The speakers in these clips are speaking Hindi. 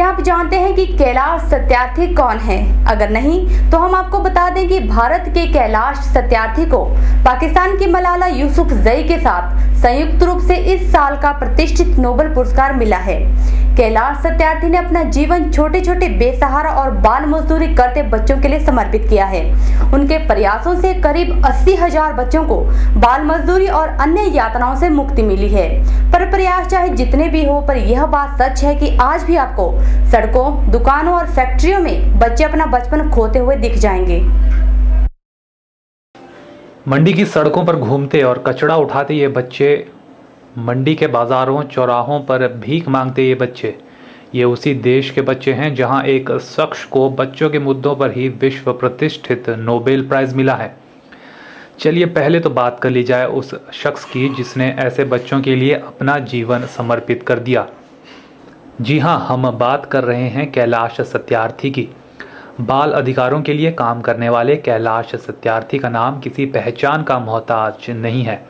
क्या आप जानते हैं कि कैलाश सत्यार्थी कौन है? अगर नहीं तो हम आपको बता दें कि भारत के कैलाश सत्यार्थी को पाकिस्तान की मलाला यूसुफजई के साथ संयुक्त रूप से इस साल का प्रतिष्ठित नोबेल पुरस्कार मिला है। कैलाश सत्यार्थी ने अपना जीवन छोटे छोटे बेसहारा और बाल मजदूरी करते बच्चों के लिए समर्पित किया है। उनके प्रयासों से करीब 80,000 बच्चों को बाल मजदूरी और अन्य यातनाओं से मुक्ति मिली है। पर प्रयास चाहे जितने भी हो, पर यह बात सच है कि आज भी आपको सड़कों, दुकानों और फैक्ट्रियों में बच्चे अपना बचपन खोते हुए दिख जाएंगे। मंडी की सड़कों पर घूमते और कचरा उठाते ये बच्चे, मंडी के बाजारों चौराहों पर भीख मांगते ये बच्चे, ये उसी देश के बच्चे हैं जहां एक शख्स को बच्चों के मुद्दों पर ही विश्व प्रतिष्ठित नोबेल प्राइज मिला है। चलिए पहले तो बात कर ली जाए उस शख्स की जिसने ऐसे बच्चों के लिए अपना जीवन समर्पित कर दिया। जी हाँ, हम बात कर रहे हैं कैलाश सत्यार्थी की। बाल अधिकारों के लिए काम करने वाले कैलाश सत्यार्थी का नाम किसी पहचान का मोहताज नहीं है।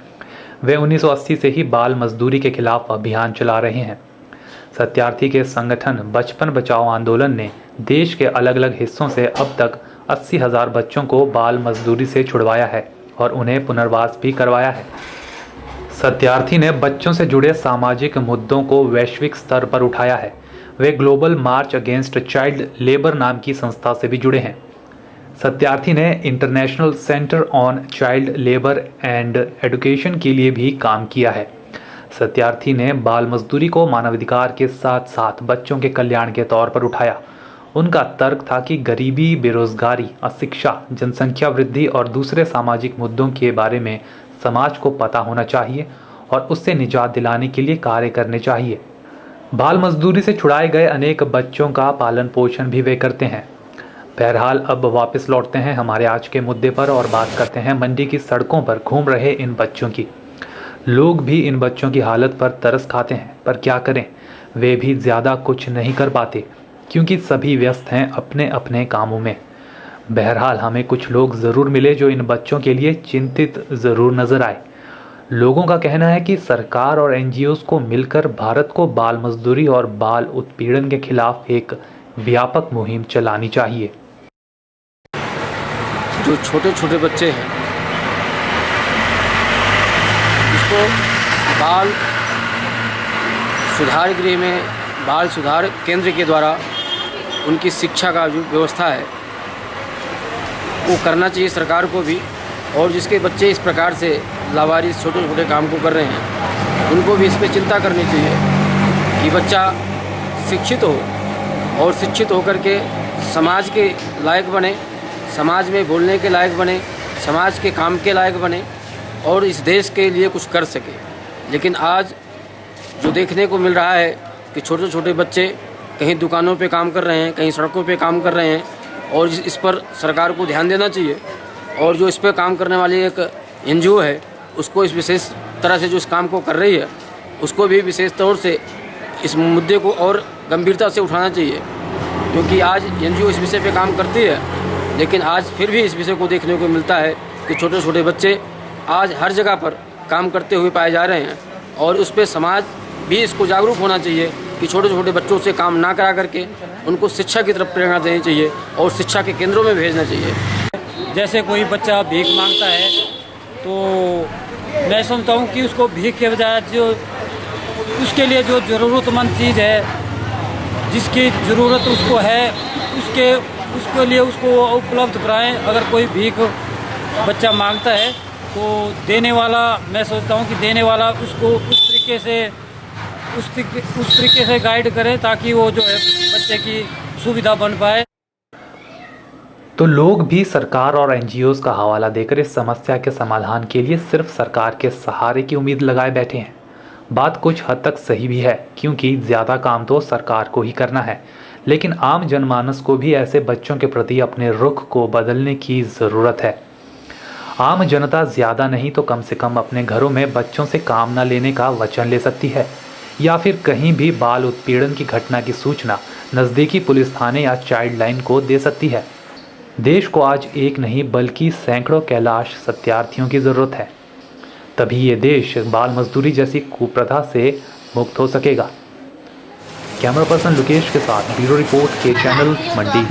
वे 1980 से ही बाल मजदूरी के खिलाफ अभियान चला रहे हैं। सत्यार्थी के संगठन बचपन बचाओ आंदोलन ने देश के अलग अलग हिस्सों से अब तक 80,000 बच्चों को बाल मजदूरी से छुड़वाया है और उन्हें पुनर्वास भी करवाया है। सत्यार्थी ने बच्चों से जुड़े सामाजिक मुद्दों को वैश्विक स्तर पर उठाया है। वे global march against child labour नाम की संस्था से भी जुड़े हैं। सत्यार्थी ने international centre on child labour and education के लिए भी काम किया है। सत्यार्थी ने बाल मजदूरी को मानवाधिकार के साथ साथ बच्चों के कल्याण के तौर पर उठाया। उनका तर्क था कि गरीबी, बेरोजगारी, अशिक्षा, जनसंख्या वृद्धि और दूसरे सामाजिक मुद्दों के बारे में समाज को पता होना चाहिए और उससे निजात दिलाने के लिए कार्य करने चाहिए। बाल मजदूरी से छुड़ाए गए अनेक बच्चों का पालन पोषण भी वे करते हैं। बहरहाल अब वापस लौटते हैं हमारे आज के मुद्दे पर और बात करते हैं मंडी की सड़कों पर घूम रहे इन बच्चों की। लोग भी इन बच्चों की हालत पर तरस खाते हैं, पर क्या करें, वे भी ज़्यादा कुछ नहीं कर पाते क्योंकि सभी व्यस्त हैं अपने अपने कामों में। बहरहाल हमें कुछ लोग ज़रूर मिले जो इन बच्चों के लिए चिंतित ज़रूर नज़र आए। लोगों का कहना है कि सरकार और एनजीओज़ को मिलकर भारत को बाल मजदूरी और बाल उत्पीड़न के खिलाफ एक व्यापक मुहिम चलानी चाहिए। जो छोटे छोटे बच्चे हैं इसको बाल सुधार गृह में, बाल सुधार केंद्र के द्वारा उनकी शिक्षा का जो व्यवस्था है वो करना चाहिए सरकार को भी। और जिसके बच्चे इस प्रकार से लावारिस छोटे छोटे काम को कर रहे हैं उनको भी इस पर चिंता करनी चाहिए कि बच्चा शिक्षित हो और शिक्षित होकर के समाज के लायक बने, समाज में बोलने के लायक बने, समाज के काम के लायक बने और इस देश के लिए कुछ कर सके। लेकिन आज जो देखने को मिल रहा है कि छोटे छोटे बच्चे कहीं दुकानों पे काम कर रहे हैं, कहीं सड़कों पे काम कर रहे हैं और इस पर सरकार को ध्यान देना चाहिए। और जो इस पर काम करने वाली एक एनजीओ है उसको इस विशेष तरह से जो इस काम को कर रही है उसको भी विशेष तौर से इस मुद्दे को और गंभीरता से उठाना चाहिए, क्योंकि आज एनजीओ इस विषय पे काम करती है लेकिन आज फिर भी इस विषय को देखने को मिलता है कि छोटे छोटे बच्चे आज हर जगह पर काम करते हुए पाए जा रहे हैं। और उस पर समाज भी इसको जागरूक होना चाहिए कि छोटे छोटे बच्चों से काम ना करा करके उनको शिक्षा की तरफ प्रेरणा देनी चाहिए और शिक्षा के केंद्रों में भेजना चाहिए। जैसे कोई बच्चा भीख मांगता है तो मैं समझता हूँ कि उसको भीख के बजाय जो उसके लिए जो ज़रूरतमंद चीज़ है, जिसकी ज़रूरत उसको है, उसके लिए उसको उपलब्ध कराएं। अगर कोई भीख बच्चा मांगता है तो देने वाला, मैं सोचता हूँ कि देने वाला उसको उस तरीके से गाइड करे ताकि वो जो है बच्चे की सुविधा बन पाए। तो लोग भी सरकार और एनजीओज़ का हवाला देकर इस समस्या के समाधान के लिए सिर्फ सरकार के सहारे की उम्मीद लगाए बैठे हैं। बात कुछ हद तक सही भी है क्योंकि ज़्यादा काम तो सरकार को ही करना है, लेकिन आम जनमानस को भी ऐसे बच्चों के प्रति अपने रुख को बदलने की ज़रूरत है। आम जनता ज़्यादा नहीं तो कम से कम अपने घरों में बच्चों से काम न लेने का वचन ले सकती है या फिर कहीं भी बाल उत्पीड़न की घटना की सूचना नज़दीकी पुलिस थाने या चाइल्ड लाइन को दे सकती है। देश को आज एक नहीं बल्कि सैकड़ों कैलाश सत्यार्थियों की ज़रूरत है, तभी ये देश बाल मजदूरी जैसी कुप्रथा से मुक्त हो सकेगा। कैमरा पर्सन लोकेश के साथ ब्यूरो रिपोर्ट के चैनल मंडी।